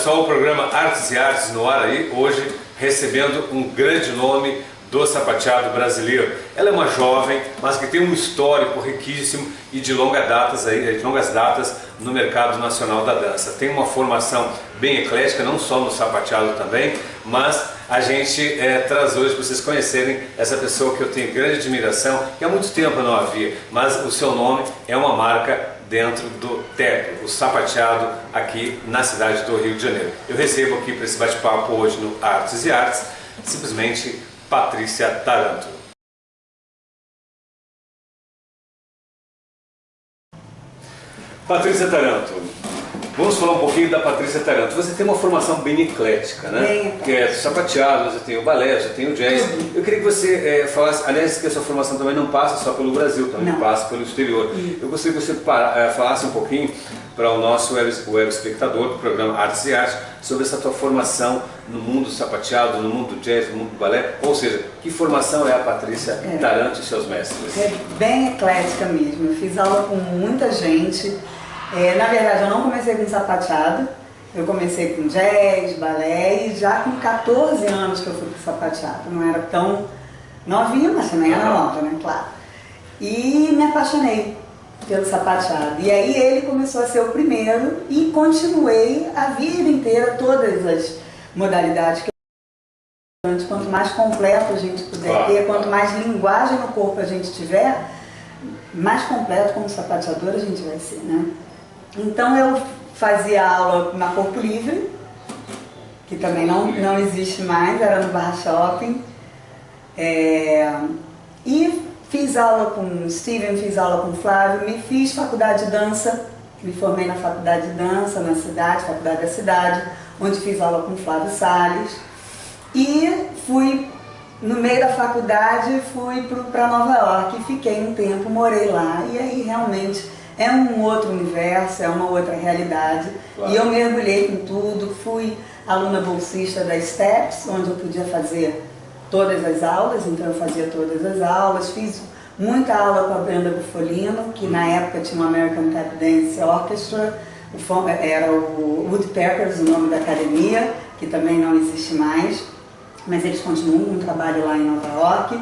pessoal, o programa Artes e Artes no ar aí, hoje recebendo um grande nome do sapateado brasileiro. Ela é uma jovem, mas que tem um histórico riquíssimo e de longas datas no mercado nacional da dança. Tem uma formação bem eclética, não só no sapateado também, mas a gente traz hoje para vocês conhecerem essa pessoa que eu tenho grande admiração, que há muito tempo eu não havia, mas o seu nome é uma marca dentro do TEP, o sapateado aqui na cidade do Rio de Janeiro. Eu recebo aqui para esse bate-papo hoje no Artes e Artes, simplesmente Patrícia Taranto. Patrícia Taranto, vamos falar um pouquinho da Patrícia Taranto. Você tem uma formação bem eclética, né? Bem, que é sapateado, você tem o balé, você tem o jazz. Eu queria que você falasse, aliás, que a sua formação também não passa só pelo Brasil, também passa pelo exterior. Eu gostaria que você falasse um pouquinho para o nosso web espectador do programa Artes e Artes sobre essa tua formação no mundo sapateado, no mundo do jazz, no mundo do balé. Ou seja, que formação é a Patrícia Taranto e seus mestres? É bem eclética mesmo. Eu fiz aula com muita gente. Na verdade, eu não comecei com sapateado, eu comecei com jazz, balé, e já com 14 anos que eu fui pro sapateado. Não era tão novinha, mas também era nova, né? Claro. E me apaixonei pelo sapateado. E aí ele começou a ser o primeiro e continuei a vida inteira, todas as modalidades que eu... Quanto mais completo a gente puder ter, quanto mais linguagem no corpo a gente tiver, mais completo como sapateador a gente vai ser, né? Então eu fazia aula na Corpo Livre, que também não existe mais, era no Barra Shopping. E fiz aula com o Steven, fiz aula com o Flávio, me fiz faculdade de dança, me formei na faculdade de dança na cidade, faculdade da cidade, onde fiz aula com o Flávio Salles. E fui, no meio da faculdade, fui para Nova York, fiquei um tempo, morei lá, e aí realmente é um outro universo, é uma outra realidade. Claro. E eu mergulhei com tudo, fui aluna bolsista da STEPS, onde eu podia fazer todas as aulas, então eu fazia todas as aulas, fiz muita aula com a Brenda Bufolino, que na época tinha o American Tap Dance Orchestra, era o Woodpeckers, o nome da academia, que também não existe mais, mas eles continuam com um trabalho lá em Nova York.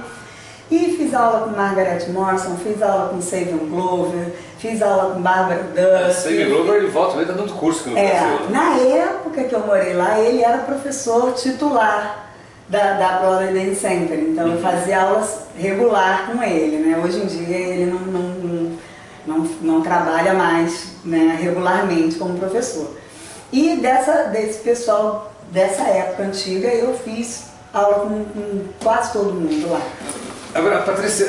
E fiz aula com Margaret Morrison, fiz aula com Savion Glover, fiz aula com Barbara Dusk. Savion Glover, ele volta, ele está dando curso aqui no Brasil. Na época que eu morei lá, ele era professor titular da Broadway Dance Center, então eu fazia aulas regular com ele, né? Hoje em dia ele não trabalha mais, né, regularmente como professor. E desse pessoal dessa época antiga eu fiz aula com quase todo mundo lá. Agora, Patrícia,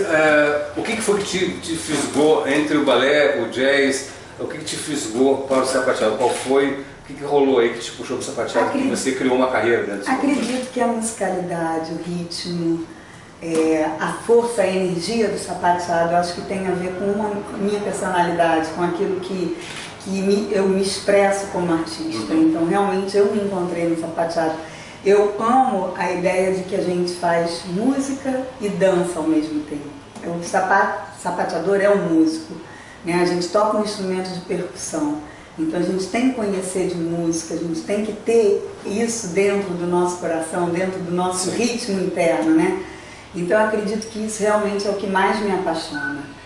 o que foi que te fisgou entre o balé, o jazz? O que te fisgou para o sapateado? Qual foi? O que rolou aí que te puxou para o sapateado? Que você criou uma carreira dentro disso? Acredito que a musicalidade, o ritmo, a força, a energia do sapateado, eu acho que tem a ver com a minha personalidade, com aquilo que eu me expresso como artista. Então, realmente, eu me encontrei no sapateado. Eu amo a ideia de que a gente faz música e dança ao mesmo tempo. O sapateador é um músico, né? A gente toca um instrumento de percussão, então a gente tem que conhecer de música, a gente tem que ter isso dentro do nosso coração, dentro do nosso ritmo interno, né? Então eu acredito que isso realmente é o que mais me apaixona.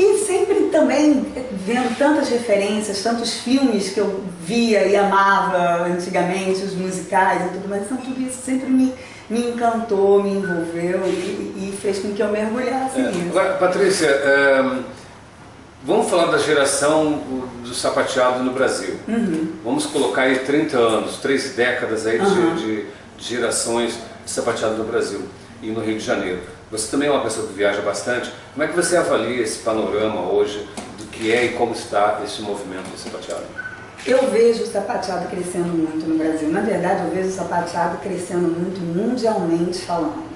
E sempre também vendo tantas referências, tantos filmes que eu via e amava antigamente, os musicais e tudo mais, então tudo isso sempre me encantou, me envolveu e fez com que eu mergulhasse nisso. Agora, Patrícia, vamos falar da geração do sapateado no Brasil. Vamos colocar aí 30 anos, 3 décadas aí de gerações de sapateado no Brasil e no Rio de Janeiro. Você também é uma pessoa que viaja bastante. Como é que você avalia esse panorama hoje do que é e como está esse movimento do sapateado? Eu vejo o sapateado crescendo muito no Brasil. Na verdade, eu vejo o sapateado crescendo muito mundialmente falando,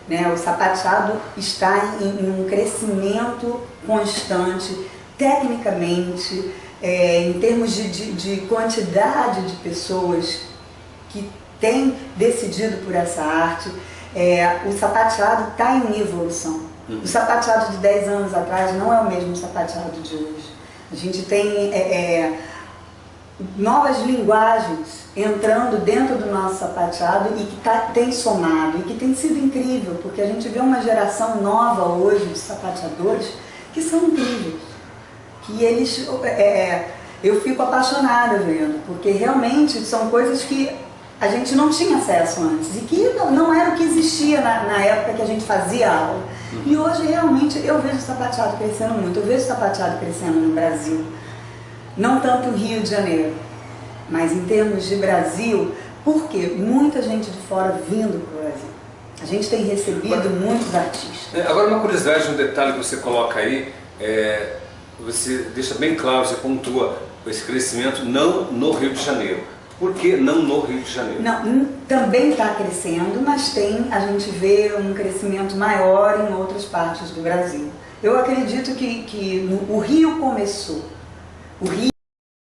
né? O sapateado está em um crescimento constante, tecnicamente, em termos de quantidade de pessoas que têm decidido por essa arte. O sapateado está em evolução. O sapateado de 10 anos atrás não é o mesmo sapateado de hoje. A gente tem novas linguagens entrando dentro do nosso sapateado e que tem somado e que tem sido incrível, porque a gente vê uma geração nova hoje de sapateadores que são incríveis, que eles, eu fico apaixonada vendo, porque realmente são coisas que a gente não tinha acesso antes e que não era o que existia na época que a gente fazia aula. E hoje realmente eu vejo o sapateado crescendo muito, eu vejo o sapateado crescendo no Brasil, não tanto no Rio de Janeiro, mas em termos de Brasil, porque muita gente de fora vindo para o Brasil. A gente tem recebido muitos artistas. Agora uma curiosidade, um detalhe que você coloca aí, você deixa bem claro, você pontua esse crescimento não no Rio de Janeiro. Por que não no Rio de Janeiro? Não, também está crescendo, mas a gente vê um crescimento maior em outras partes do Brasil. Eu acredito que o Rio começou. O Rio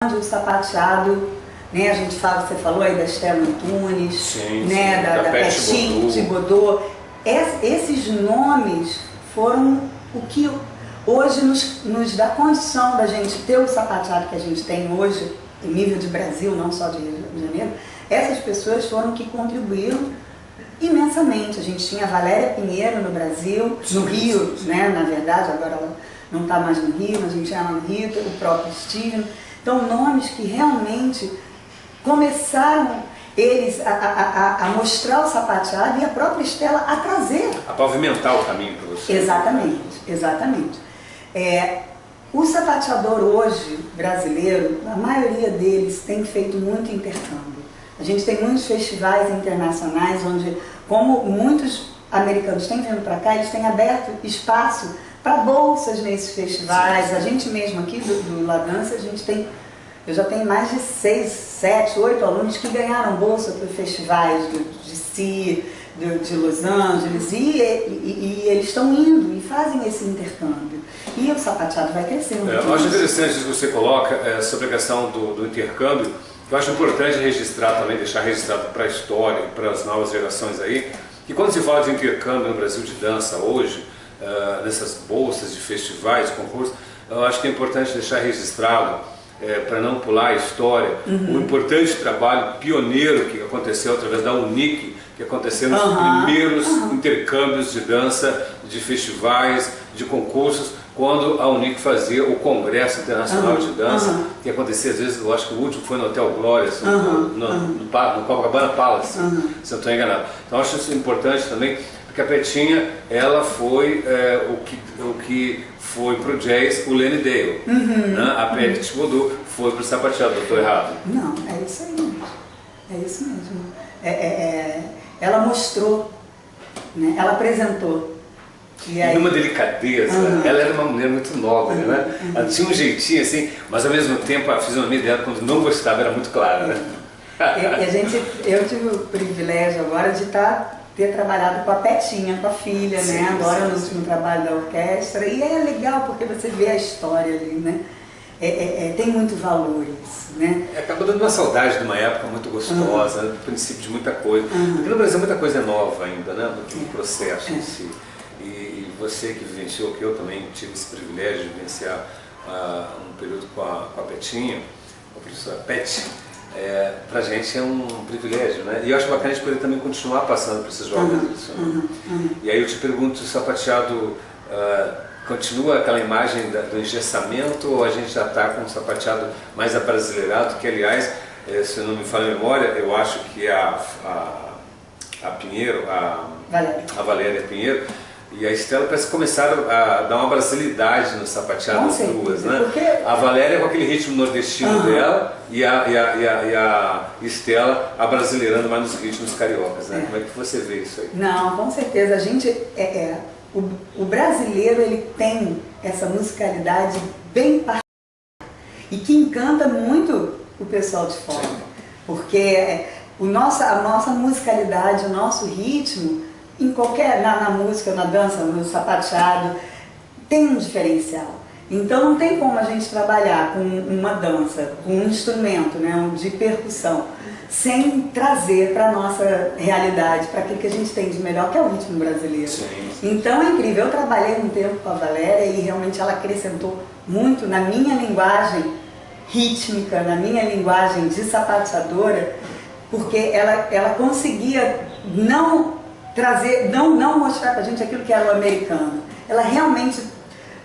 é onde o sapateado, né, a gente fala, você falou aí da Estela Antunes, sim, né, sim, da Petit Baudour. Esses nomes foram o que hoje nos dá condição da gente ter o sapateado que a gente tem hoje, em nível de Brasil, não só de Rio de Janeiro. Essas pessoas foram que contribuíram imensamente. A gente tinha a Valéria Pinheiro no Brasil, no Rio, né, na verdade, agora ela não está mais no Rio, mas a gente tinha lá no Rio, o próprio Steven. Então, nomes que realmente começaram eles a mostrar o sapateado e a própria Estela a trazer. A pavimentar o caminho para você. Exatamente, exatamente. O sapateador hoje, brasileiro, a maioria deles tem feito muito intercâmbio. A gente tem muitos festivais internacionais onde, como muitos americanos têm vindo para cá, eles têm aberto espaço para bolsas nesses festivais. Sim. A gente mesmo aqui do La Dança, eu já tenho mais de 6, 7, 8 alunos que ganharam bolsa para festivais de Si, de Los Angeles, e eles estão indo e fazem esse intercâmbio. E o sapateado vai crescendo. Eu acho interessante isso que você coloca sobre a questão do intercâmbio. Eu acho importante registrar também, deixar registrado para a história, para as novas gerações aí, que quando se fala de intercâmbio no Brasil de dança hoje, nessas bolsas de festivais, concursos, eu acho que é importante deixar registrado, para não pular a história, o importante trabalho pioneiro que aconteceu através da UNIC, que aconteceu nos primeiros intercâmbios de dança, de festivais, de concursos, quando a UNIC fazia o Congresso Internacional de Dança, que acontecia às vezes, eu acho que o último foi no Hotel Glória, no Copacabana Palace, se eu estou enganado. Então acho isso importante também, porque a Petinha, ela foi o que foi para o jazz o Lenny Dale, né? A Petit Baudour foi para o sapateado, estou errado? Não, é isso aí mesmo, é isso mesmo. Ela mostrou, né? Ela apresentou. E numa delicadeza, ela era uma mulher muito nobre, né? Ela tinha um jeitinho assim, mas ao mesmo tempo a fisionomia dela, quando não gostava, era muito clara, né? Eu tive o privilégio agora de ter trabalhado com a Petinha, com a filha, sim, né? Agora no último trabalho da orquestra, e é legal porque você vê a história ali, né? Tem muito valor isso, né? Acaba dando uma saudade de uma época muito gostosa, do princípio de muita coisa. Porque no Brasil muita coisa é nova ainda, né? No processo em si. E você que vivenciou, que eu também tive esse privilégio de vivenciar um período com a Petinha, com a professora Pet, pra gente é um privilégio, né? E eu acho bacana a gente poder também continuar passando para esses jovens isso, né? E aí eu te pergunto, o sapateado continua aquela imagem do engessamento, ou a gente já está com um sapateado mais abrasileirado, que aliás, se eu não me falha a memória, eu acho que a Pinheiro, a Valéria Pinheiro e a Estela parece que começaram a dar uma brasilidade no sapateado das duas, né? Porque a Valéria com aquele ritmo nordestino dela e a Estela abrasileirando mais nos ritmos cariocas, né? Como é que você vê isso aí? Não, com certeza. A gente o brasileiro, ele tem essa musicalidade bem particular e que encanta muito o pessoal de fora. Sim. Porque a nossa musicalidade, o nosso ritmo, na música, na dança, no sapateado, tem um diferencial. Então não tem como a gente trabalhar com uma dança, com um instrumento, né, de percussão, sem trazer para a nossa realidade, para aquilo que a gente tem de melhor, que é o ritmo brasileiro. Sim. Então é incrível. Eu trabalhei um tempo com a Valéria e realmente ela acrescentou muito na minha linguagem rítmica, na minha linguagem de sapateadora, porque ela conseguia não trazer, não mostrar pra gente aquilo que era o americano. Ela realmente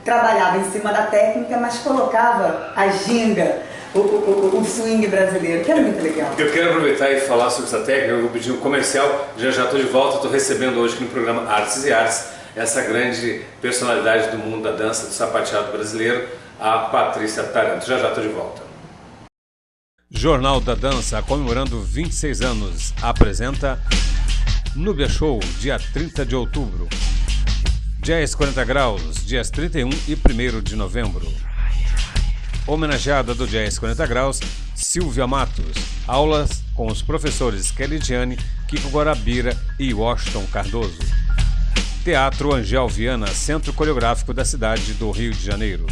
trabalhava em cima da técnica, mas colocava a ginga, o swing brasileiro, que era muito legal. Eu quero aproveitar e falar sobre essa técnica. Eu vou pedir um comercial, já estou de volta. Estou recebendo hoje aqui no programa Artes e Artes essa grande personalidade do mundo da dança, do sapateado brasileiro, a Patrícia Taranto. Já estou de volta. Jornal da Dança, comemorando 26 anos, apresenta Núbia Show, dia 30 de outubro. Jazz 40 Graus, dias 31 e 1º de novembro. Homenageada do Jazz 40 Graus, Silvia Matos. Aulas com os professores Kelly Gianni, Kiko Guarabira e Washington Cardoso. Teatro Angel Viana, Centro Coreográfico da cidade do Rio de Janeiro.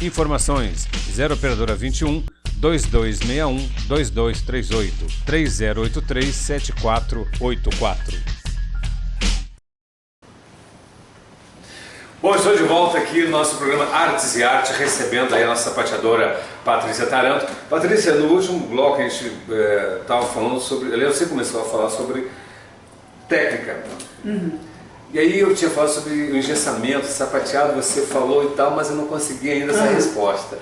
Informações 0 operadora 21 2261 2238 3083 7484. Bom, estou de volta aqui no nosso programa Artes e Arte, recebendo aí a nossa sapateadora Patrícia Taranto. Patrícia, no último bloco a gente estava falando sobre... Aliás, você começou a falar sobre técnica. E aí eu tinha falado sobre o engessamento, sapateado, você falou e tal, mas eu não consegui ainda essa resposta.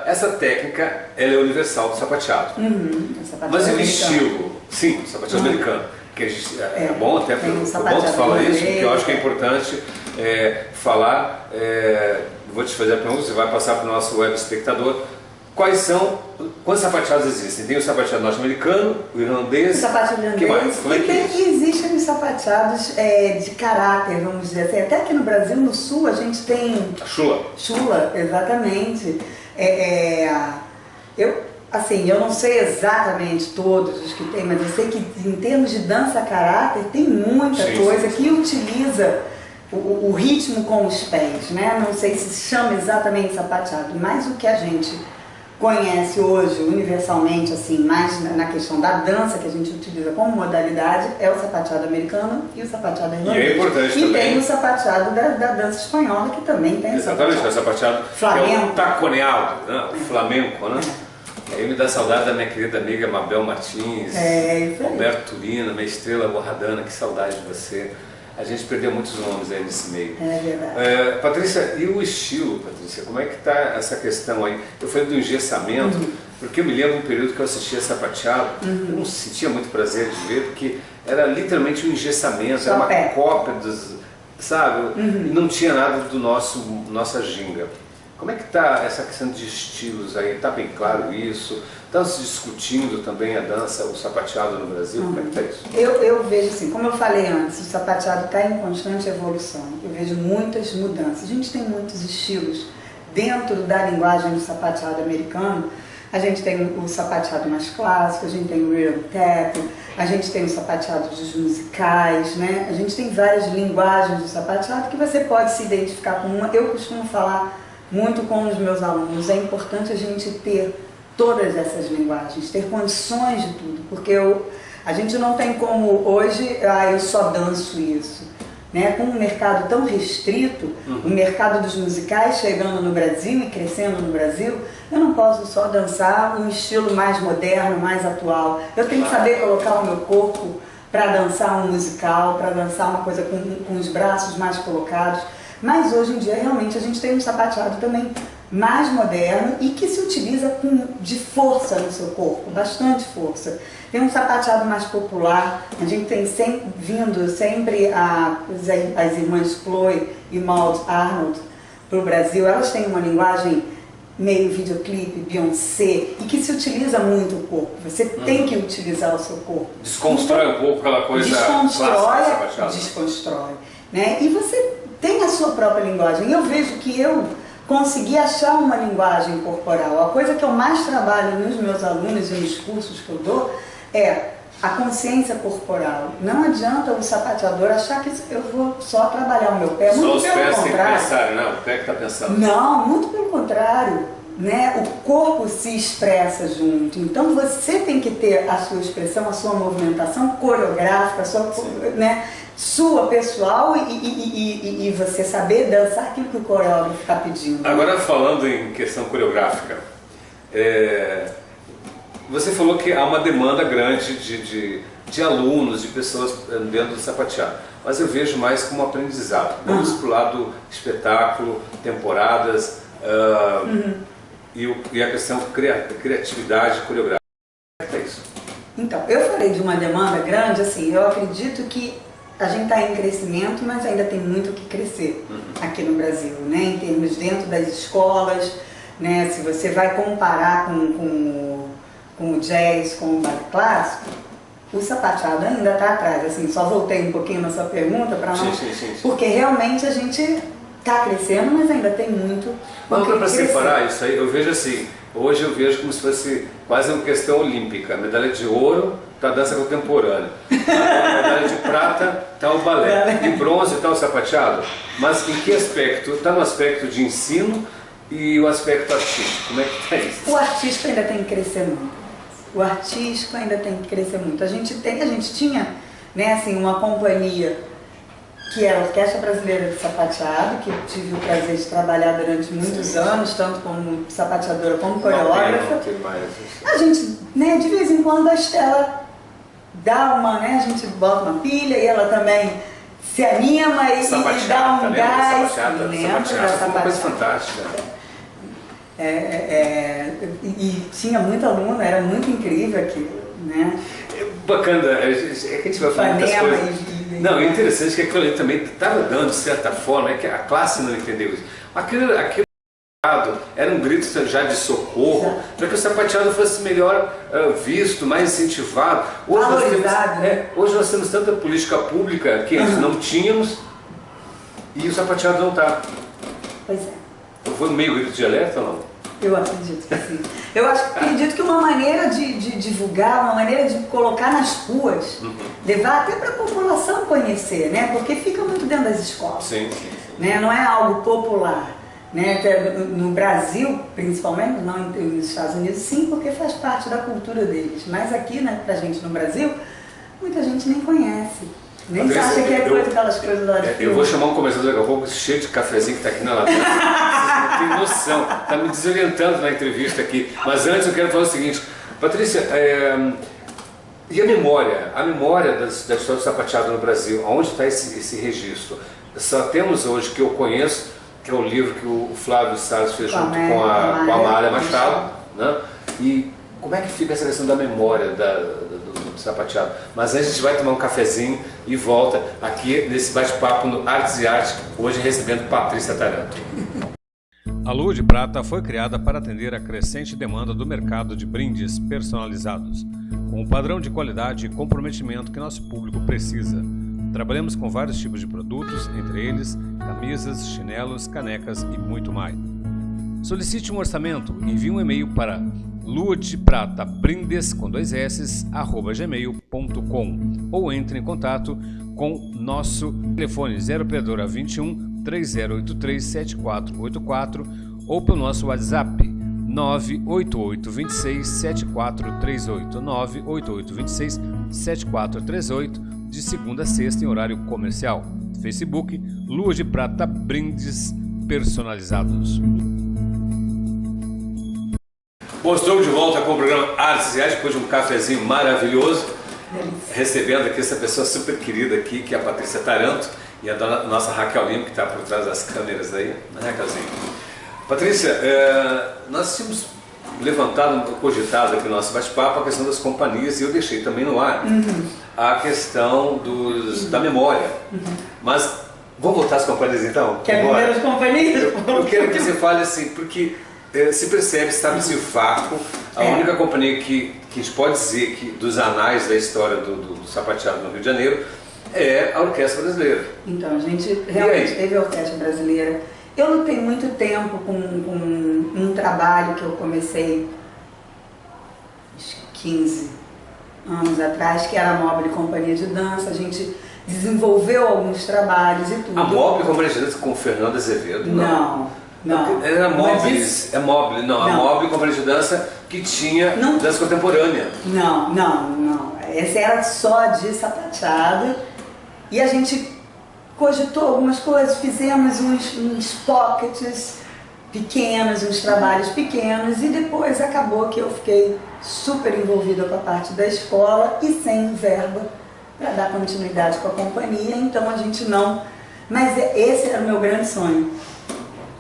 Essa técnica, ela é universal do sapateado. Mas e o estilo? Sim, o sapateado americano. Que é bom até para bom tu falar isso, porque eu acho que é importante falar. Vou te fazer a pergunta, você vai passar para o nosso web espectador. Quantos sapateados existem? Tem o sapateado norte-americano, o irlandês, o sapateado irlandês, e existem os sapateados de caráter, vamos dizer assim. Até aqui no Brasil, no sul, a gente tem... A chula. Chula, exatamente. Eu não sei exatamente todos os que tem, mas eu sei que em termos de dança a caráter tem muita coisa que utiliza o ritmo com os pés, né? Não sei se chama exatamente sapateado, mas o que a gente conhece hoje universalmente, assim, mais na questão da dança que a gente utiliza como modalidade, é o sapateado americano e o sapateado irlandês. E é importante também. E tem o sapateado da dança espanhola, que também tem. Exatamente, o sapateado flamenco. É o taconeado, né? O flamenco, né? Aí me dá saudade da minha querida amiga Mabel Martins, Alberto Turina, minha estrela borradana, que saudade de você. A gente perdeu muitos nomes aí nesse meio. É verdade. Patrícia, e o estilo, Patrícia? Como é que está essa questão aí? Eu falei do engessamento, porque eu me lembro de um período que eu assistia sapateado, eu não sentia muito prazer de ver, porque era literalmente um engessamento, era uma cópia dos, sabe? E não tinha nada do nossa ginga. Como é que está essa questão de estilos aí? Está bem claro isso? Está se discutindo também a dança, o sapateado no Brasil? Como é que está isso? Eu vejo assim, como eu falei antes, o sapateado está em constante evolução. Eu vejo muitas mudanças. A gente tem muitos estilos dentro da linguagem do sapateado americano. A gente tem o sapateado mais clássico, a gente tem o rhythm tap, a gente tem o sapateado dos musicais, né? A gente tem várias linguagens do sapateado que você pode se identificar com uma. Eu costumo falar muito com os meus alunos, é importante a gente ter todas essas linguagens, ter condições de tudo, porque a gente não tem como hoje, eu só danço isso, né? Com um mercado tão restrito, o mercado dos musicais chegando no Brasil e crescendo no Brasil, eu não posso só dançar um estilo mais moderno, mais atual, eu tenho que saber colocar o meu corpo para dançar um musical, para dançar uma coisa com os braços mais colocados. Mas hoje em dia realmente a gente tem um sapateado também mais moderno e que se utiliza de força no seu corpo, bastante força. Tem um sapateado mais popular, a gente tem vindo sempre as irmãs Chloe e Maud Arnold para o Brasil. Elas têm uma linguagem meio videoclipe, Beyoncé, e que se utiliza muito o corpo. Você tem que utilizar o seu corpo. Desconstrói um pouco aquela coisa clássica. Desconstrói. Né? E você tem a sua própria linguagem. Eu vejo que eu consegui achar uma linguagem corporal. A coisa que eu mais trabalho nos meus alunos e nos cursos que eu dou é a consciência corporal. Não adianta o sapateador achar que eu vou só trabalhar o meu pé. Só os pés têm que pensar, não? O pé que está pensando. Não, muito pelo contrário. Né? O corpo se expressa junto. Então você tem que ter a sua expressão, a sua movimentação coreográfica, sua pessoal e você saber dançar aquilo que o coreógrafo está pedindo. Agora falando em questão coreográfica, Você falou que há uma demanda grande de alunos, de pessoas dentro do sapateado, mas eu vejo mais como aprendizado. Vamos para o lado espetáculo, temporadas e a questão de criatividade coreográfica. É isso. Então, eu falei de uma demanda grande, assim, eu acredito que a gente está em crescimento, mas ainda tem muito o que crescer aqui no Brasil, né? Em termos dentro das escolas, né? Se você vai comparar com o jazz, com o balé clássico, o sapateado ainda está atrás. Assim, só voltei um pouquinho na sua pergunta para não... Sim. Porque realmente a gente está crescendo, mas ainda tem muito. Mas para separar isso aí, eu vejo assim, hoje eu vejo como se fosse quase uma questão olímpica. Medalha de ouro está a dança contemporânea, a medalha de prata está o balé, e bronze está o sapateado. Mas em que aspecto? Está no aspecto de ensino e o aspecto artístico. Como é que está isso? O artístico ainda tem que crescer muito. O artístico ainda tem que crescer muito. A gente tinha, né, assim, uma companhia que era a Orquestra Brasileira de Sapateado, que eu tive o prazer de trabalhar durante muitos anos, tanto como sapateadora como coreógrafa. A gente, né, de vez em quando a Estela dá uma, né, a gente bota uma pilha e ela também se anima e dá um gás. Sapateado é uma coisa fantástica. E tinha muito aluno, era muito incrível aquilo, né? Bacana, é que a gente vai falar muitas coisas. Não, é interessante que aquilo ali também estava dando, de certa forma, é que a classe não entendeu isso. Aquilo era um grito já de socorro, para que o sapateado fosse melhor visto, mais incentivado. Hoje nós temos tanta política pública que nós não tínhamos e o sapateado não está. Pois é. Foi meio grito de alerta ou não? Eu acredito que sim. Eu acredito que uma maneira de divulgar, uma maneira de colocar nas ruas, levar até para a população conhecer, né? Porque fica muito dentro das escolas. Sim. Né? Não é algo popular. Né? No Brasil, principalmente, não nos Estados Unidos, sim, porque faz parte da cultura deles. Mas aqui, né, pra gente no Brasil, muita gente nem conhece. Nem acha que é aquelas coisas lá de filme. Eu vou chamar um conversador daqui a pouco cheio de cafezinho que está aqui na lateral. Vocês não têm noção. Está me desorientando na entrevista aqui. Mas antes eu quero falar o seguinte. Patrícia, e a memória? A memória da história do sapateado no Brasil, onde está esse registro? Só temos hoje, que eu conheço, que é o livro que o Flávio Salles fez junto com a Amália Machado, né? E como é que fica essa questão da memória do sapateado? Mas antes a gente vai tomar um cafezinho e volta aqui nesse bate-papo no Artes e Arte, hoje recebendo Patrícia Taranto. A Lua de Prata foi criada para atender a crescente demanda do mercado de brindes personalizados, com o padrão de qualidade e comprometimento que nosso público precisa. Trabalhamos com vários tipos de produtos, entre eles camisas, chinelos, canecas e muito mais. Solicite um orçamento, envie um e-mail para luadepratabrindes@gmail.com ou entre em contato com nosso telefone 0 operadora 21 3083 7484 ou pelo nosso WhatsApp 98826 7438 98826 7438 de segunda a sexta em horário comercial. Facebook Lua de Prata Brindes Personalizados. Bom, estou de volta com o programa Artes e Arte, depois de um cafezinho maravilhoso, recebendo aqui essa pessoa super querida aqui, que é a Patrícia Taranto, e a nossa Raquel Lima, que está por trás das câmeras aí, né, Raquelzinha? Patrícia, nós tínhamos levantado, cogitado aqui no nosso bate-papo a questão das companhias, e eu deixei também no ar a questão da memória. Mas vamos voltar às companhias então? Quer ver as companhias? Eu quero que você fale assim, porque se percebe, sabe esse vácuo. A única companhia que a gente pode dizer que dos anais da história do sapateado no Rio de Janeiro é a Orquestra Brasileira. Então, a gente realmente teve a Orquestra Brasileira. Eu não tenho muito tempo com um trabalho que eu comecei acho que 15 anos atrás, que era a Mobile Companhia de Dança. A gente desenvolveu alguns trabalhos e tudo. A Mobile Companhia de Dança com o Fernando Azevedo? Não. Era Mobile, a Mobile Companhia de Dança que tinha dança contemporânea. Não. Essa era só de sapateado e a gente cogitou algumas coisas, fizemos uns pockets, pequenos, uns trabalhos pequenos, e depois acabou que eu fiquei super envolvida com a parte da escola e sem verba para dar continuidade com a companhia, então a gente não... Mas esse era o meu grande sonho.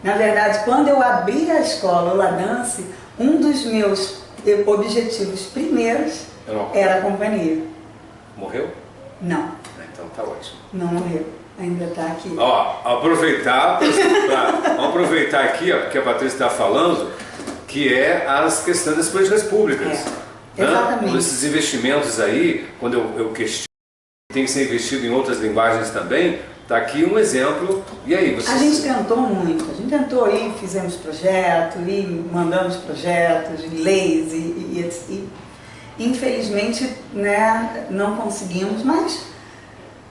Na verdade, quando eu abri a escola, o La Dance, um dos meus objetivos primeiros era a companhia. Morreu? Não. Então tá ótimo. Não morreu. Ainda está aqui. Ó, vamos aproveitar aqui, ó, porque a Patrícia está falando, que é as questões das políticas públicas. Exatamente. Esses investimentos aí, quando eu questiono, tem que ser investido em outras linguagens também, está aqui um exemplo. E aí, vocês... A gente tentou muito, a gente tentou ir, fizemos projetos, e mandamos projetos, leis, e infelizmente, né, não conseguimos, mas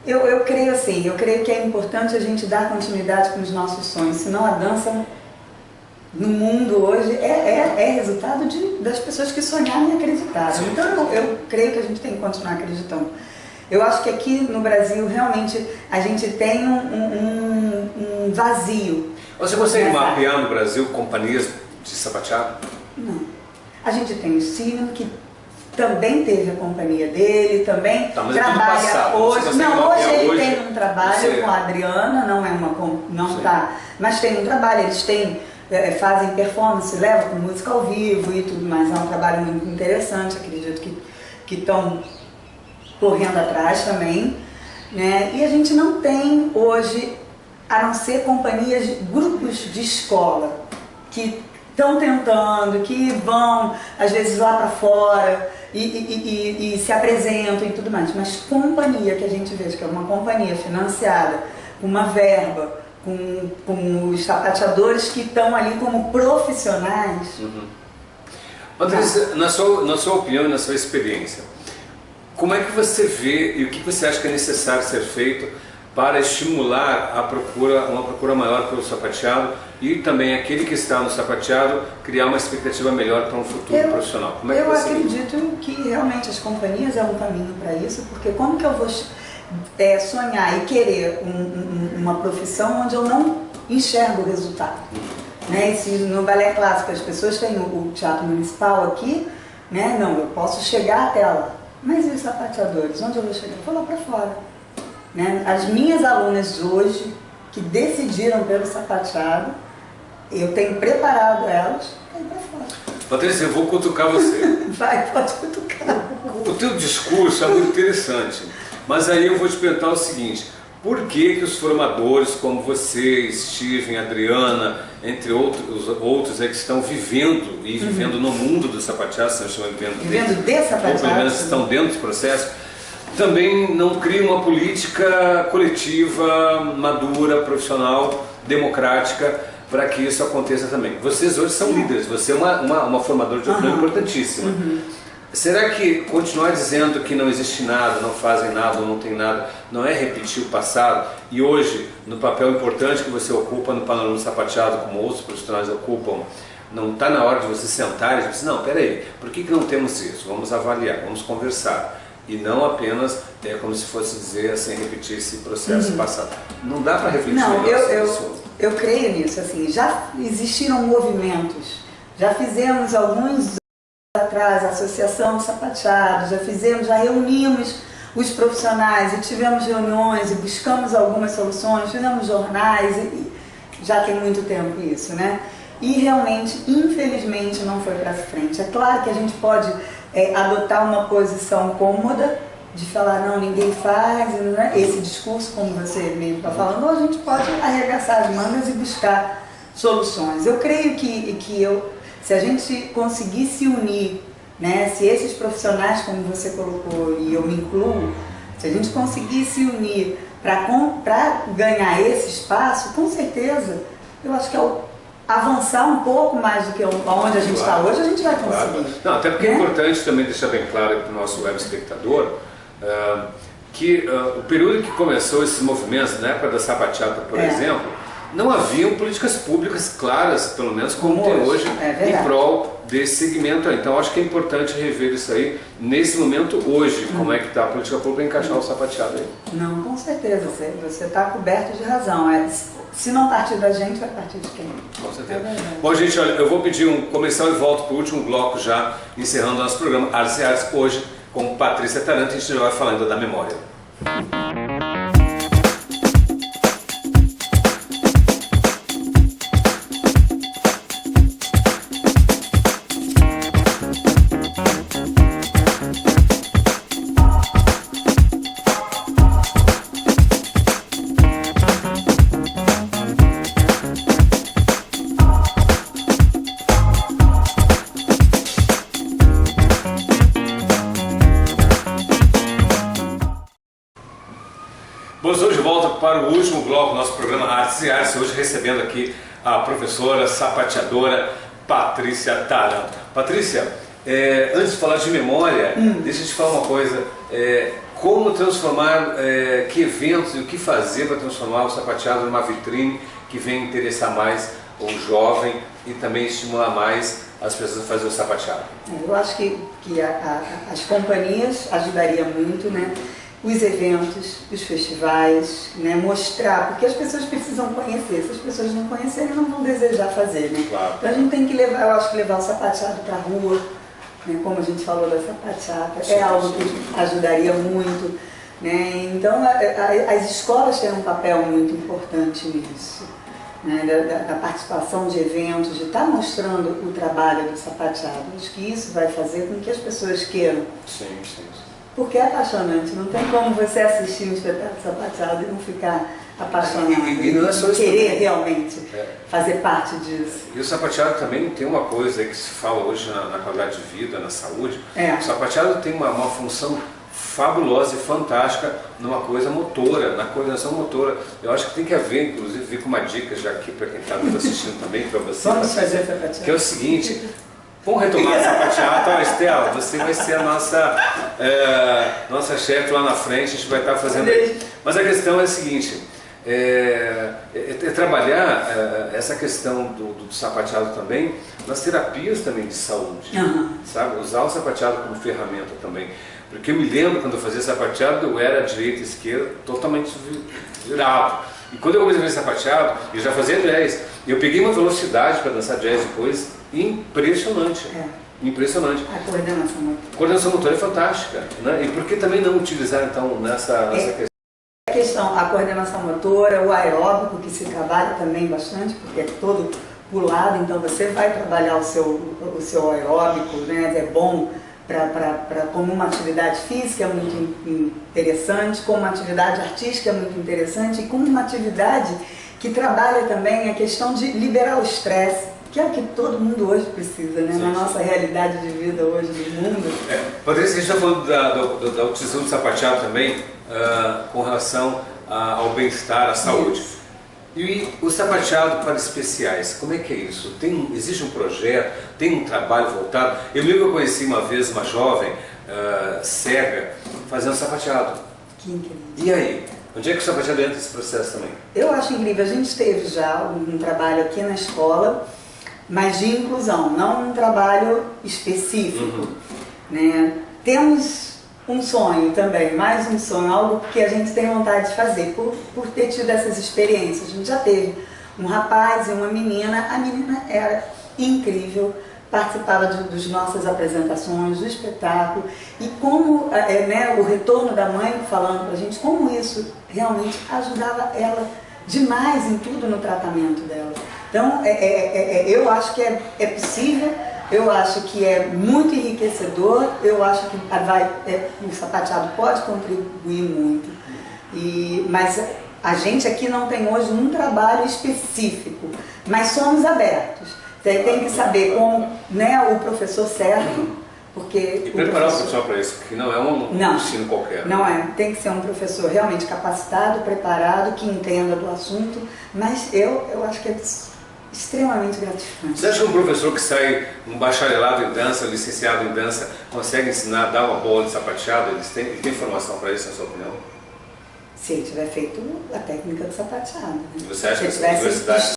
eu creio assim, eu creio que é importante a gente dar continuidade com os nossos sonhos, senão a dança no mundo hoje é resultado das pessoas que sonharam e acreditaram. Sim. Então eu creio que a gente tem que continuar acreditando. Eu acho que aqui no Brasil realmente a gente tem um vazio. Você consegue mapear no Brasil companhias de sapateado? Não. A gente tem o Steven, que também teve a companhia dele, também trabalha hoje. Não, hoje ele tem um trabalho com a Adriana, não é não tá, mas tem um trabalho, eles fazem performance, levam com música ao vivo e tudo mais. É um trabalho muito interessante, acredito que estão correndo atrás também, né? E a gente não tem hoje, a não ser companhias, grupos de escola que estão tentando, que vão às vezes lá para fora e se apresentam e tudo mais, mas companhia que a gente vê, que é uma companhia financiada, com uma verba, com os sapateadores que estão ali como profissionais. Patrícia, na sua opinião e na sua experiência, como é que você vê e o que você acha que é necessário ser feito para estimular uma procura maior pelo sapateado e também aquele que está no sapateado criar uma expectativa melhor para um futuro profissional? Como é que eu acredito que realmente as companhias é um caminho para isso, porque como que eu vou sonhar e querer uma profissão onde eu não enxergo o resultado? Né? E se no balé clássico as pessoas têm o teatro municipal aqui, né? Não, eu posso chegar até lá. Mas e os sapateadores? Onde eu vou chegar? Eu vou lá para fora. Né? As minhas alunas hoje, que decidiram pelo sapateado, eu tenho preparado elas para ir para fora. Patrícia, eu vou cutucar você. Vai, pode cutucar. O teu discurso é muito interessante, mas aí eu vou te perguntar o seguinte: por que os formadores como você, Steven, Adriana, entre outros que estão vivendo no mundo do sapateado, estão chamando vivendo de sapateado, ou pelo menos estão dentro do processo, também não criam uma política coletiva, madura, profissional, democrática, para que isso aconteça também? Vocês hoje são líderes, você é uma formadora de opinião importantíssima. Será que continuar dizendo que não existe nada, não fazem nada ou não tem nada, não é repetir o passado? E hoje, no papel importante que você ocupa no panorama sapateado, como outros profissionais ocupam, não está na hora de você sentar e dizer, não, peraí, por que não temos isso? Vamos avaliar, vamos conversar. E não apenas, como se fosse dizer, assim, repetir esse processo passado. Não dá para refletir melhor sobre isso? Eu creio nisso, assim, já existiram movimentos, já fizemos alguns atrás, a Associação de Sapateados, já reunimos os profissionais e tivemos reuniões e buscamos algumas soluções, fizemos jornais, e já tem muito tempo isso, né? E realmente, infelizmente, não foi para frente. É claro que a gente pode adotar uma posição cômoda, de falar, não, ninguém faz, né? Esse discurso, como você mesmo está falando, ou a gente pode arregaçar as mangas e buscar soluções. Eu creio que se a gente conseguir se unir, né, se esses profissionais, como você colocou, e eu me incluo, se a gente conseguir se unir para ganhar esse espaço, com certeza, eu acho que avançar um pouco mais do que onde a gente está hoje, a gente vai conseguir. Não, até porque é importante também deixar bem claro para o nosso web espectador que o período que começou esses movimentos, na época da sapateada, por exemplo, não haviam políticas públicas claras, pelo menos como tem hoje, em prol desse segmento. Então acho que é importante rever isso aí, nesse momento hoje, como é que está a política pública encaixar o sapateado aí. Não, com certeza, você está coberto de razão. Se não partir da gente, vai partir de quem? Com certeza. Bom, gente, olha, eu vou pedir um comercial e volto para o último bloco já, encerrando nosso programa Artes e Artes, hoje com Patrícia Taranto, a gente já vai falando da memória. Hoje de volta para o último bloco do nosso programa Artes e Artes, hoje recebendo aqui a professora sapateadora Patrícia Taranto. Patrícia, antes de falar de memória, deixa eu te falar uma coisa, como transformar, que eventos e o que fazer para transformar o sapateado numa vitrine que venha interessar mais o jovem e também estimular mais as pessoas a fazer o sapateado? Eu acho que as companhias ajudariam muito, né? Os eventos, os festivais, né, mostrar, porque as pessoas precisam conhecer, se as pessoas não conhecerem não vão desejar fazer, né? Claro. Então a gente tem que levar, eu acho que levar o sapateado para a rua, né, como a gente falou da sapateada, é algo que ajudaria muito, né? Então as escolas têm um papel muito importante nisso, né, da participação de eventos, de estar mostrando o trabalho do sapateado. Acho que isso vai fazer com que as pessoas queiram. Sim, sim. Porque é apaixonante, não tem como você assistir um espetáculo sapateado e não ficar apaixonado, e não é só isso querer também. Realmente fazer parte disso. E o sapateado também tem uma coisa que se fala hoje na qualidade de vida, na saúde. O sapateado tem uma função fabulosa e fantástica numa coisa motora, na coordenação motora. Eu acho que tem que haver, inclusive, fica uma dica já aqui para quem está nos assistindo também, para você. Vamos fazer sapateado. Que é o seguinte. Vamos retomar o sapateado. Então, Estela, você vai ser a nossa chefe lá na frente, a gente vai estar fazendo aí. Mas a questão é a seguinte, trabalhar essa questão do sapateado também nas terapias também de saúde, sabe? Usar o sapateado como ferramenta também. Porque eu me lembro quando eu fazia sapateado, eu era direita e esquerda totalmente virado. E quando eu comecei a fazer sapateado, eu já fazia jazz. Eu peguei uma velocidade para dançar jazz depois impressionante. Impressionante. A coordenação motora. A coordenação motora é fantástica, né? E por que também não utilizar então nessa questão? A coordenação motora, o aeróbico, que se trabalha também bastante, porque é todo pulado, então você vai trabalhar o seu aeróbico, né? É bom como uma atividade física é muito interessante, como uma atividade artística é muito interessante, e como uma atividade que trabalha também a questão de liberar o estresse, que é o que todo mundo hoje precisa, né? Na nossa realidade de vida hoje do mundo. Patrícia, a gente está falando da utilização do sapateado também com relação ao bem-estar, à saúde. E o sapateado para especiais, como é que é isso? Existe um projeto, tem um trabalho voltado? Eu lembro que eu conheci uma vez uma jovem cega fazendo sapateado. Que incrível. E aí? Onde é que o sapateado entra nesse processo também? Eu acho incrível. A gente teve já um trabalho aqui na escola, mas de inclusão, não um trabalho específico. Né? Temos um sonho também, mais um sonho, algo que a gente tem vontade de fazer, por ter tido essas experiências. A gente já teve um rapaz e uma menina, a menina era incrível, participava das nossas apresentações, do espetáculo, e como o retorno da mãe falando para a gente, como isso realmente ajudava ela demais em tudo no tratamento dela. Então, eu acho que é possível, eu acho que é muito enriquecedor, eu acho que o sapateado pode contribuir muito. Mas a gente aqui não tem hoje um trabalho específico, mas somos abertos. Você tem que saber como, o professor certo, porque... E preparar o professor para isso, porque não é um ensino qualquer. Não é, tem que ser um professor realmente capacitado, preparado, que entenda do assunto, mas eu acho que é extremamente gratificante. Você acha que um professor que sai um bacharelado em dança, licenciado em dança, consegue ensinar, dar uma bola de sapateado? Ele tem formação para isso, na sua opinião? Se ele tiver feito a técnica do sapateado. Né? Você acha que essa universidade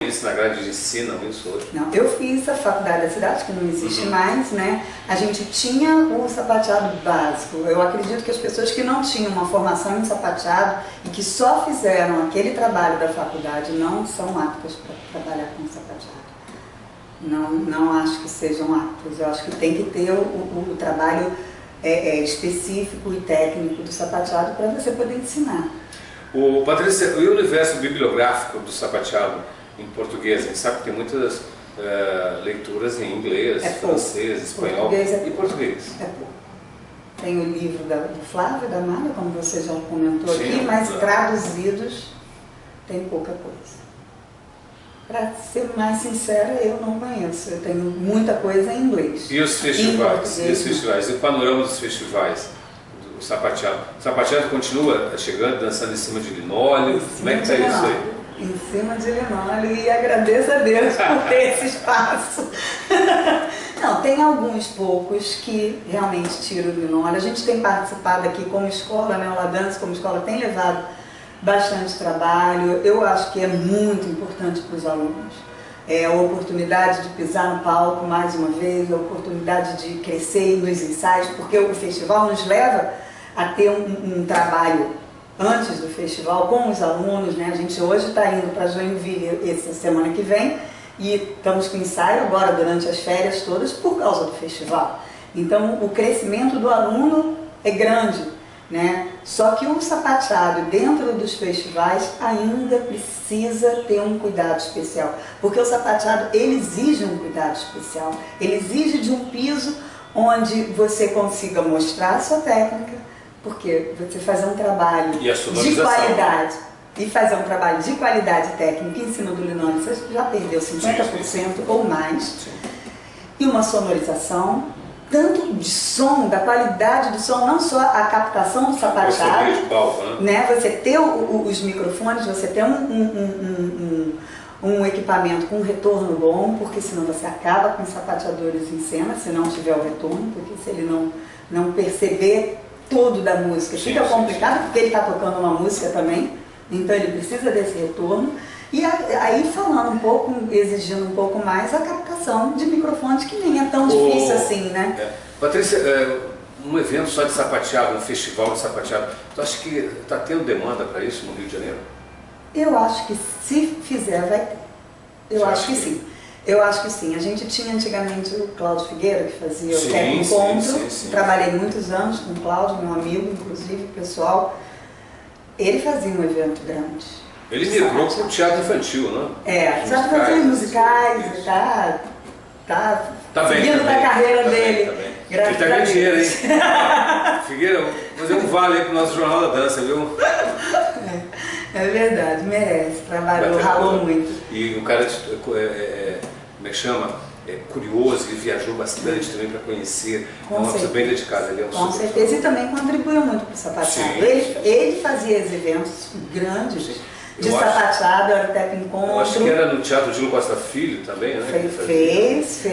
isso na grade de ensino isso hoje? Não, eu fiz a faculdade da cidade, que não existe mais, né? A gente tinha o sapateado básico. Eu acredito que as pessoas que não tinham uma formação em sapateado e que só fizeram aquele trabalho da faculdade não são aptas para trabalhar com sapateado. Não acho que sejam aptos. Eu acho que tem que ter o trabalho específico e técnico do sapateado para você poder ensinar. Patrícia, e o universo bibliográfico do sapateado em português? A gente sabe que tem muitas leituras em inglês, francês, espanhol e português. É pouco. Tem o livro do Flávio, da Amada, como você já comentou aqui, Sim, mas traduzidos tem pouca coisa. Para ser mais sincera, eu não conheço. Eu tenho muita coisa em inglês. E os festivais? E o panorama dos festivais? Do sapateado? O sapateado continua chegando, dançando em cima de linóleo? Como é que está isso aí? Em cima de linóleo, e agradeço a Deus por ter esse espaço. Não, tem alguns poucos que realmente tiram o linóleo. A gente tem participado aqui como escola, né? O La Dança como escola tem levado bastante trabalho. Eu acho que é muito importante para os alunos. A oportunidade de pisar no palco mais uma vez, a oportunidade de crescer nos ensaios, porque o festival nos leva a ter um trabalho antes do festival com os alunos, né? A gente hoje está indo para Joinville essa semana que vem e estamos com ensaio agora durante as férias todas por causa do festival. Então o crescimento do aluno é grande, né? Só que o sapateado dentro dos festivais ainda precisa ter um cuidado especial, porque o sapateado ele exige um cuidado especial, ele exige de um piso onde você consiga mostrar a sua técnica, porque você fazer um trabalho de qualidade e fazer um trabalho de qualidade técnica em cima do linóleo, você já perdeu 50% ou mais. Sim. E uma sonorização, tanto de som, da qualidade do som, não só a captação do sapateado, né? Você ter os microfones, você ter um equipamento com retorno bom, porque senão você acaba com os sapateadores em cena, se não tiver o retorno, porque se ele não perceber tudo da música, fica complicado, porque ele está tocando uma música também, então ele precisa desse retorno. E aí falando um pouco, exigindo um pouco mais a captação de microfones, que nem é tão difícil assim, né? Patrícia, um evento só de sapateado, um festival de sapateado, tu acha que está tendo demanda para isso no Rio de Janeiro? Eu acho que se fizer vai ter. Eu acho que sim. Eu acho que sim. A gente tinha antigamente o Cláudio Figueira, que fazia o Tec Encontro. Trabalhei muitos anos com o Cláudio, meu amigo, inclusive, pessoal. Ele fazia um evento grande. Ele migrou para o teatro infantil, né? Teatro infantil, musicais, tá bem, seguindo na carreira dele. Ele está ganhando dinheiro, hein? Figueira, vou fazer um vale aí para o nosso Jornal da Dança, viu? É verdade, merece. Trabalhou, ralou muito. E o cara, como é que chama? Curioso, ele viajou bastante também para conhecer. É uma pessoa bem dedicada. Ele é um com certeza, e também contribuiu muito para o sapateado. Ele fazia esses eventos grandes de sapateado, era o Tec Encontro. Eu acho que era no Teatro Dilo Costa Filho também, né? Fez.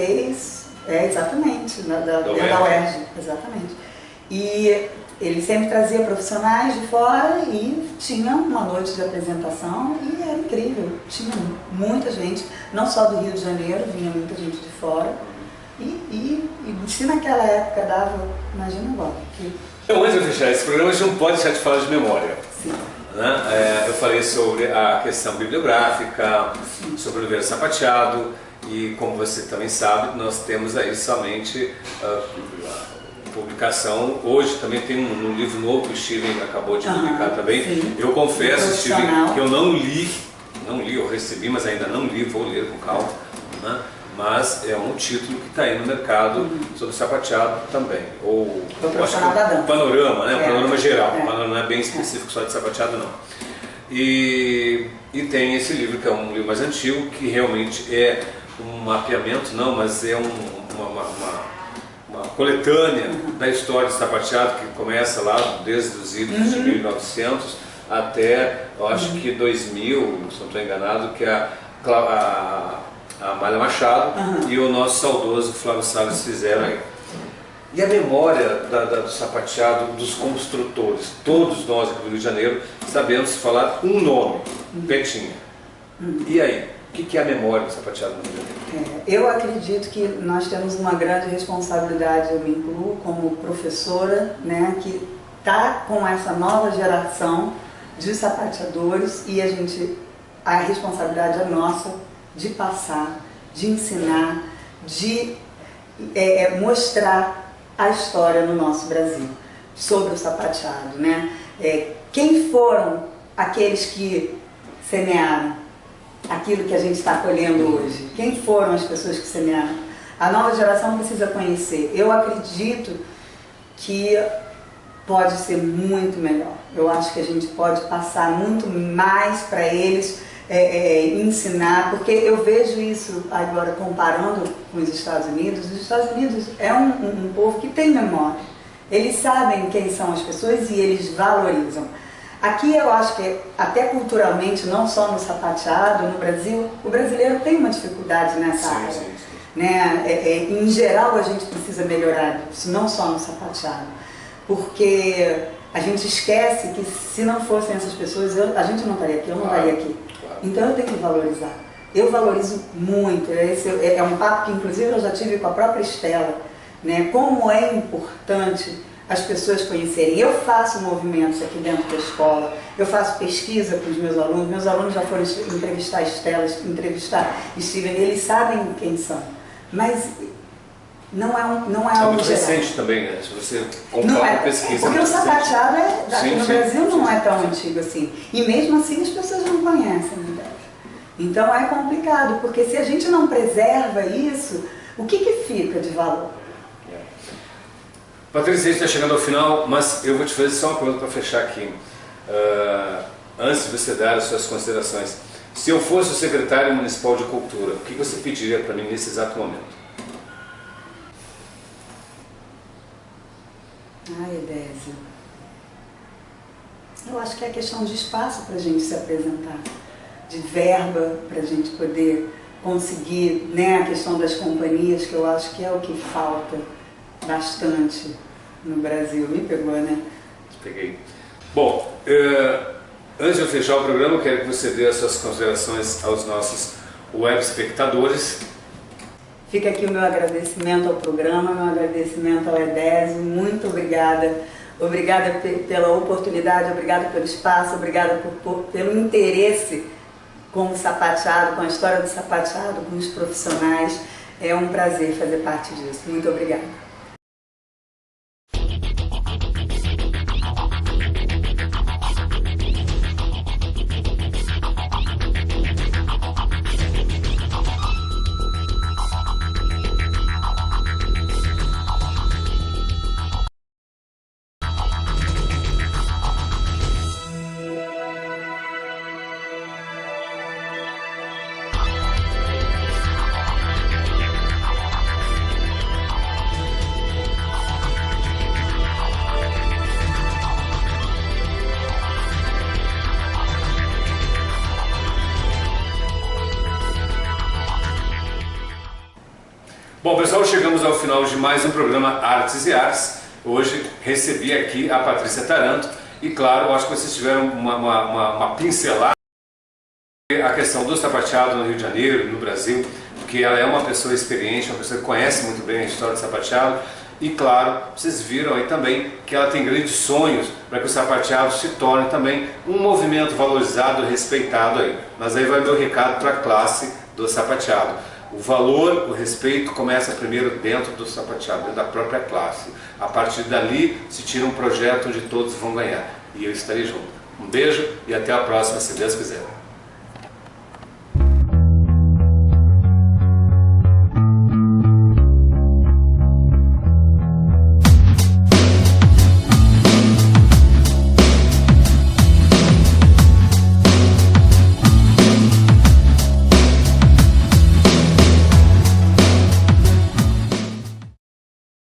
Exatamente, da UERJ, exatamente. E ele sempre trazia profissionais de fora e tinha uma noite de apresentação e era incrível. Tinha muita gente, não só do Rio de Janeiro, vinha muita gente de fora. E se naquela época dava, imagina agora. Então, antes de eu fechar esse programa, a gente não pode deixar de falar de memória. Sim. Né? Eu falei sobre a questão bibliográfica, sobre o universo sapateado e, como você também sabe, nós temos aí somente publicação. Hoje também tem um livro novo que o Steven acabou de publicar também. Sim. Eu confesso, Steven, que eu não li, eu recebi, mas ainda não li, vou ler com calma. Né? Mas é um título que está aí no mercado sobre sapateado também. Ou acho que um panorama, né? Um panorama geral. Um panorama não é bem específico só de sapateado, não. E tem esse livro, que é um livro mais antigo, que realmente é um mapeamento, mas é uma coletânea da história do sapateado, que começa lá desde os idos de 1900 até, eu acho que 2000, se não estou enganado, que a Amália Machado e o nosso saudoso Flávio Salles fizeram aí. E a memória do sapateado dos construtores? Todos nós aqui do Rio de Janeiro sabemos falar um nome, Petinha. E aí, o que é a memória do sapateado no Rio de Janeiro? Eu acredito que nós temos uma grande responsabilidade, eu me incluo como professora, né, que está com essa nova geração de sapateadores e a responsabilidade é nossa de passar, de ensinar, de mostrar a história no nosso Brasil sobre o sapateado, né? Quem foram aqueles que semearam aquilo que a gente está colhendo hoje? Quem foram as pessoas que semearam? A nova geração precisa conhecer. Eu acredito que pode ser muito melhor. Eu acho que a gente pode passar muito mais para eles, ensinar, porque eu vejo isso agora comparando com os Estados Unidos. Os Estados Unidos é um povo que tem memória. Eles sabem quem são as pessoas e eles valorizam. Aqui eu acho que até culturalmente, não só no sapateado, no Brasil, o brasileiro tem uma dificuldade nessa área. Sim. Né? Em geral a gente precisa melhorar isso, não só no sapateado. Porque a gente esquece que se não fossem essas pessoas, a gente não estaria aqui, eu não estaria aqui. Então eu tenho que valorizar. Eu valorizo muito. Esse é um papo que inclusive eu já tive com a própria Estela, né? Como é importante as pessoas conhecerem. Eu faço movimentos aqui dentro da escola, eu faço pesquisa com os meus alunos já foram entrevistar a Estela, entrevistar Steven, eles sabem quem são, mas não é algo muito geral. Recente também, né? Se você compara a pesquisa. Porque o sapateado aqui no Brasil não é tão antigo assim. E mesmo assim as pessoas não conhecem, né? Então é complicado, porque se a gente não preserva isso, o que fica de valor? Patrícia, a gente está chegando ao final, mas eu vou te fazer só uma pergunta para fechar aqui. Antes de você dar as suas considerações, se eu fosse o secretário municipal de cultura, o que você pediria para mim nesse exato momento? Edésio, eu acho que é questão de espaço para a gente se apresentar, de verba para a gente poder conseguir, né, a questão das companhias, que eu acho que é o que falta bastante no Brasil. Me pegou, né? Peguei. Bom, antes de eu fechar o programa, eu quero que você dê as suas considerações aos nossos web espectadores. Fica aqui o meu agradecimento ao programa, meu agradecimento ao Edésio, muito obrigada. Obrigada pela oportunidade, obrigada pelo espaço, obrigada pelo interesse com o sapateado, com a história do sapateado, com os profissionais. É um prazer fazer parte disso. Muito obrigada. Bom, pessoal, chegamos ao final de mais um programa Artes e Artes. Hoje recebi aqui a Patrícia Taranto e, claro, acho que vocês tiveram uma pincelada a questão do sapateado no Rio de Janeiro, no Brasil, porque ela é uma pessoa experiente, uma pessoa que conhece muito bem a história do sapateado e, claro, vocês viram aí também que ela tem grandes sonhos para que o sapateado se torne também um movimento valorizado e respeitado aí. Mas aí vai meu recado para a classe do sapateado. O valor, o respeito começa primeiro dentro do sapateado, dentro da própria classe. A partir dali se tira um projeto onde todos vão ganhar. E eu estarei junto. Um beijo e até a próxima, se Deus quiser.